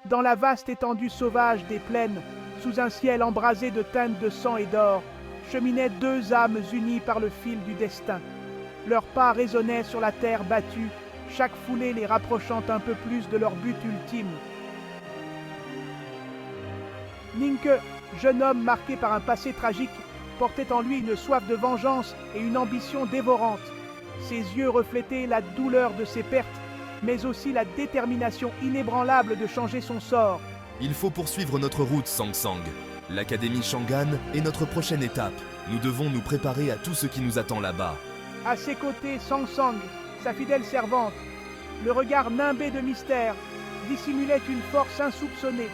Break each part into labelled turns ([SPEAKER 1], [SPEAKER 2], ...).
[SPEAKER 1] Dans la vaste étendue sauvage des plaines, sous un ciel embrasé de teintes de sang et d'or, cheminaient deux âmes unies par le fil du destin. Leurs pas résonnaient sur la terre battue, chaque foulée les rapprochant un peu plus de leur but ultime. Ninke, jeune homme marqué par un passé tragique, portait en lui une soif de vengeance et une ambition dévorante. Ses yeux reflétaient la douleur de ses pertes, mais aussi la détermination inébranlable de changer son sort.
[SPEAKER 2] Il faut poursuivre notre route, Sang Sang. L'Académie Shangan est notre prochaine étape. Nous devons nous préparer à tout ce qui nous attend là-bas.
[SPEAKER 1] À ses côtés, Sang Sang, sa fidèle servante. Le regard nimbé de mystère dissimulait une force insoupçonnée.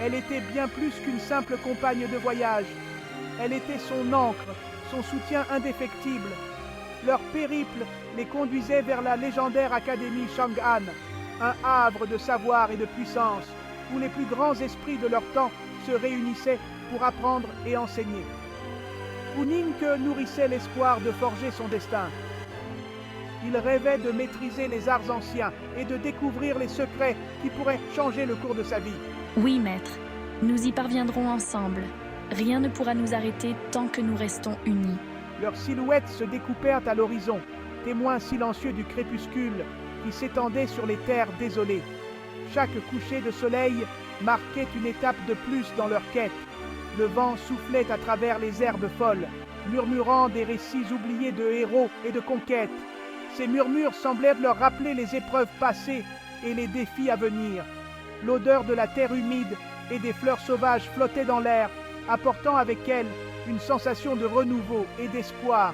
[SPEAKER 1] Elle était bien plus qu'une simple compagne de voyage. Elle était son ancre, son soutien indéfectible. Leur périple les conduisait vers la légendaire Académie Shangan, un havre de savoir et de puissance, où les plus grands esprits de leur temps se réunissaient pour apprendre et enseigner. Où Ninke nourrissait l'espoir de forger son destin. Il rêvait de maîtriser les arts anciens et de découvrir les secrets qui pourraient changer le cours de sa vie.
[SPEAKER 3] Oui, maître, nous y parviendrons ensemble. Rien ne pourra nous arrêter tant que nous restons unis.
[SPEAKER 1] Leurs silhouettes se découpèrent à l'horizon, témoins silencieux du crépuscule qui s'étendait sur les terres désolées. Chaque coucher de soleil marquait une étape de plus dans leur quête. Le vent soufflait à travers les herbes folles, murmurant des récits oubliés de héros et de conquêtes. Ces murmures semblaient leur rappeler les épreuves passées et les défis à venir. L'odeur de la terre humide et des fleurs sauvages flottait dans l'air, apportant avec elle une sensation de renouveau et d'espoir,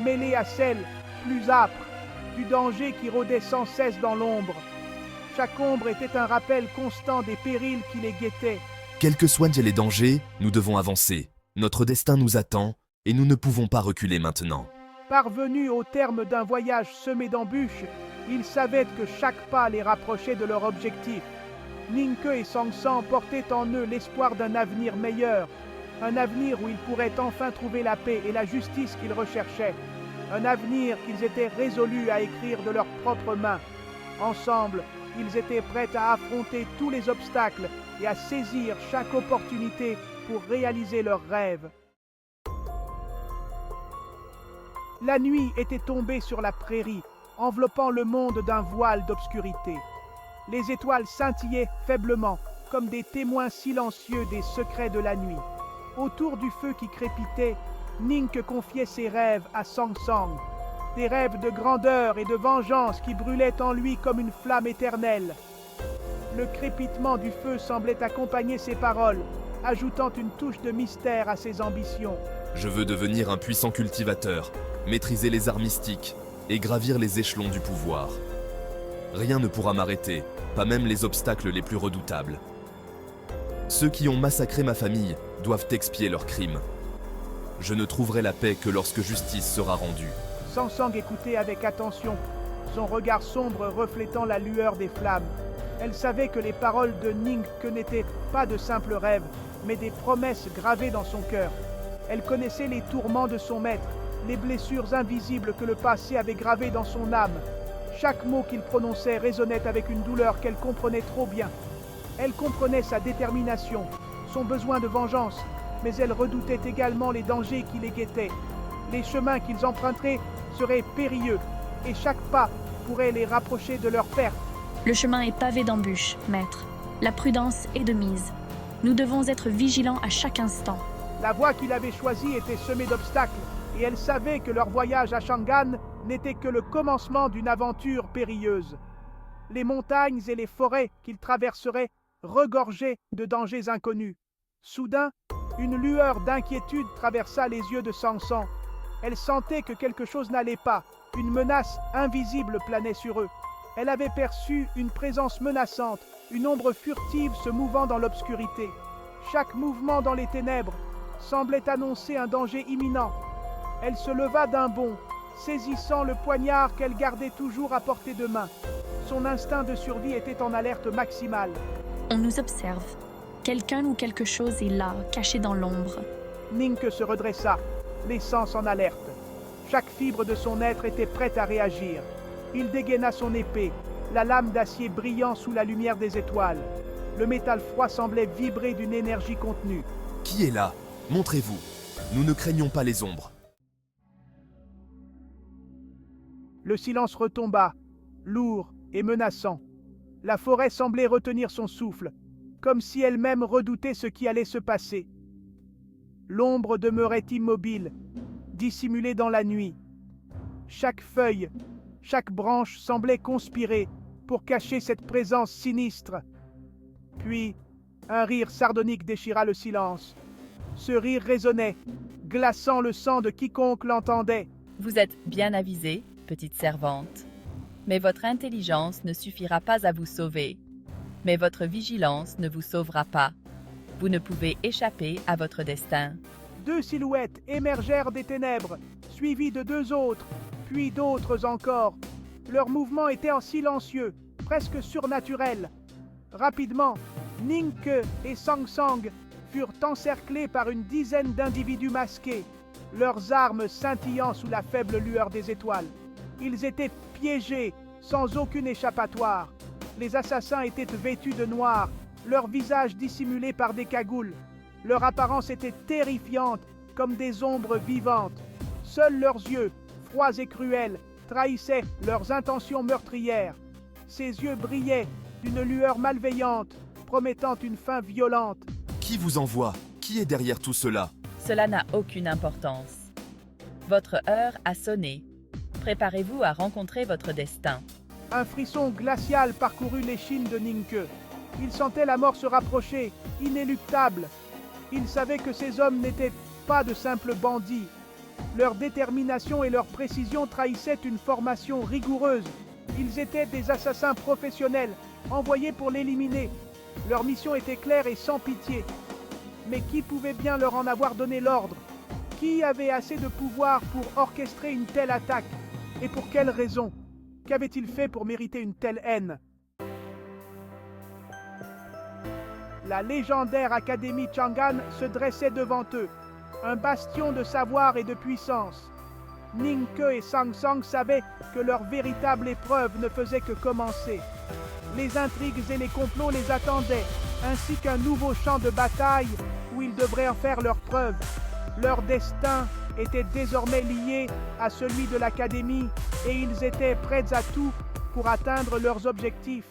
[SPEAKER 1] mêlée à celle, plus âpre, du danger qui rôdait sans cesse dans l'ombre. Chaque ombre était un rappel constant des périls qui les guettaient.
[SPEAKER 2] Quels que soient les dangers, nous devons avancer. Notre destin nous attend et nous ne pouvons pas reculer maintenant.
[SPEAKER 1] Parvenus au terme d'un voyage semé d'embûches, ils savaient que chaque pas les rapprochait de leur objectif. Ninke et Sang Sang portaient en eux l'espoir d'un avenir meilleur, un avenir où ils pourraient enfin trouver la paix et la justice qu'ils recherchaient, un avenir qu'ils étaient résolus à écrire de leurs propres mains. Ensemble, ils étaient prêts à affronter tous les obstacles et à saisir chaque opportunité pour réaliser leurs rêves. La nuit était tombée sur la prairie, enveloppant le monde d'un voile d'obscurité. Les étoiles scintillaient faiblement, comme des témoins silencieux des secrets de la nuit. Autour du feu qui crépitait, Ninke confiait ses rêves à Sang Sang. Des rêves de grandeur et de vengeance qui brûlaient en lui comme une flamme éternelle. Le crépitement du feu semblait accompagner ses paroles, ajoutant une touche de mystère à ses ambitions.
[SPEAKER 2] Je veux devenir un puissant cultivateur, maîtriser les arts mystiques et gravir les échelons du pouvoir. Rien ne pourra m'arrêter, pas même les obstacles les plus redoutables. Ceux qui ont massacré ma famille doivent expier leurs crimes. Je ne trouverai la paix que lorsque justice sera rendue.
[SPEAKER 1] Sang Sang écoutait avec attention, son regard sombre reflétant la lueur des flammes. Elle savait que les paroles de Ninke n'étaient pas de simples rêves, mais des promesses gravées dans son cœur. Elle connaissait les tourments de son maître, les blessures invisibles que le passé avait gravées dans son âme. Chaque mot qu'il prononçait résonnait avec une douleur qu'elle comprenait trop bien. Elle comprenait sa détermination, son besoin de vengeance, mais elle redoutait également les dangers qui les guettaient. Les chemins qu'ils emprunteraient seraient périlleux, et chaque pas pourrait les rapprocher de leur perte.
[SPEAKER 3] Le chemin est pavé d'embûches, maître. La prudence est de mise. Nous devons être vigilants à chaque instant.
[SPEAKER 1] La voie qu'il avait choisie était semée d'obstacles, et elle savait que leur voyage à Shangan n'était que le commencement d'une aventure périlleuse. Les montagnes et les forêts qu'ils traverseraient regorgeaient de dangers inconnus. Soudain, une lueur d'inquiétude traversa les yeux de Sang Sang. Elle sentait que quelque chose n'allait pas, une menace invisible planait sur eux. Elle avait perçu une présence menaçante, une ombre furtive se mouvant dans l'obscurité. Chaque mouvement dans les ténèbres semblait annoncer un danger imminent. Elle se leva d'un bond, saisissant le poignard qu'elle gardait toujours à portée de main. Son instinct de survie était en alerte maximale.
[SPEAKER 3] On nous observe. Quelqu'un ou quelque chose est là, caché dans l'ombre.
[SPEAKER 1] Ninke se redressa, les sens en alerte. Chaque fibre de son être était prête à réagir. Il dégaina son épée, la lame d'acier brillant sous la lumière des étoiles. Le métal froid semblait vibrer d'une énergie contenue.
[SPEAKER 2] Qui est là? Montrez-vous. Nous ne craignons pas les ombres.
[SPEAKER 1] Le silence retomba, lourd et menaçant. La forêt semblait retenir son souffle, comme si elle-même redoutait ce qui allait se passer. L'ombre demeurait immobile, dissimulée dans la nuit. Chaque feuille, chaque branche semblait conspirer pour cacher cette présence sinistre. Puis, un rire sardonique déchira le silence. Ce rire résonnait, glaçant le sang de quiconque l'entendait.
[SPEAKER 4] Vous êtes bien avisée, petite servante. Mais votre intelligence ne suffira pas à vous sauver. Mais votre vigilance ne vous sauvera pas. Vous ne pouvez échapper à votre destin.
[SPEAKER 1] 2 silhouettes émergèrent des ténèbres, suivies de 2 autres, puis d'autres encore. Leurs mouvements étaient en silencieux, presque surnaturels. Rapidement, Ningke et Sang Sang furent encerclés par une dizaine d'individus masqués, leurs armes scintillant sous la faible lueur des étoiles. Ils étaient piégés, sans aucune échappatoire. Les assassins étaient vêtus de noir, leurs visages dissimulés par des cagoules. Leur apparence était terrifiante, comme des ombres vivantes. Seuls leurs yeux, froids et cruels, trahissaient leurs intentions meurtrières. Ces yeux brillaient d'une lueur malveillante, promettant une fin violente.
[SPEAKER 2] Qui vous envoie? Qui est derrière tout cela?
[SPEAKER 4] Cela n'a aucune importance. Votre heure a sonné. Préparez-vous à rencontrer votre destin.
[SPEAKER 1] Un frisson glacial parcourut l'échine de Ningke. Il sentait la mort se rapprocher, inéluctable. Il savait que ces hommes n'étaient pas de simples bandits. Leur détermination et leur précision trahissaient une formation rigoureuse. Ils étaient des assassins professionnels, envoyés pour l'éliminer. Leur mission était claire et sans pitié. Mais qui pouvait bien leur en avoir donné l'ordre? Qui avait assez de pouvoir pour orchestrer une telle attaque? Et pour quelle raison? Qu'avait-il fait pour mériter une telle haine? La légendaire Académie Chang'an se dressait devant eux, un bastion de savoir et de puissance. Ningke et Sang Sang savaient que leur véritable épreuve ne faisait que commencer. Les intrigues et les complots les attendaient, ainsi qu'un nouveau champ de bataille où ils devraient en faire leur preuve. Leur destin était désormais lié à celui de l'Académie et ils étaient prêts à tout pour atteindre leurs objectifs.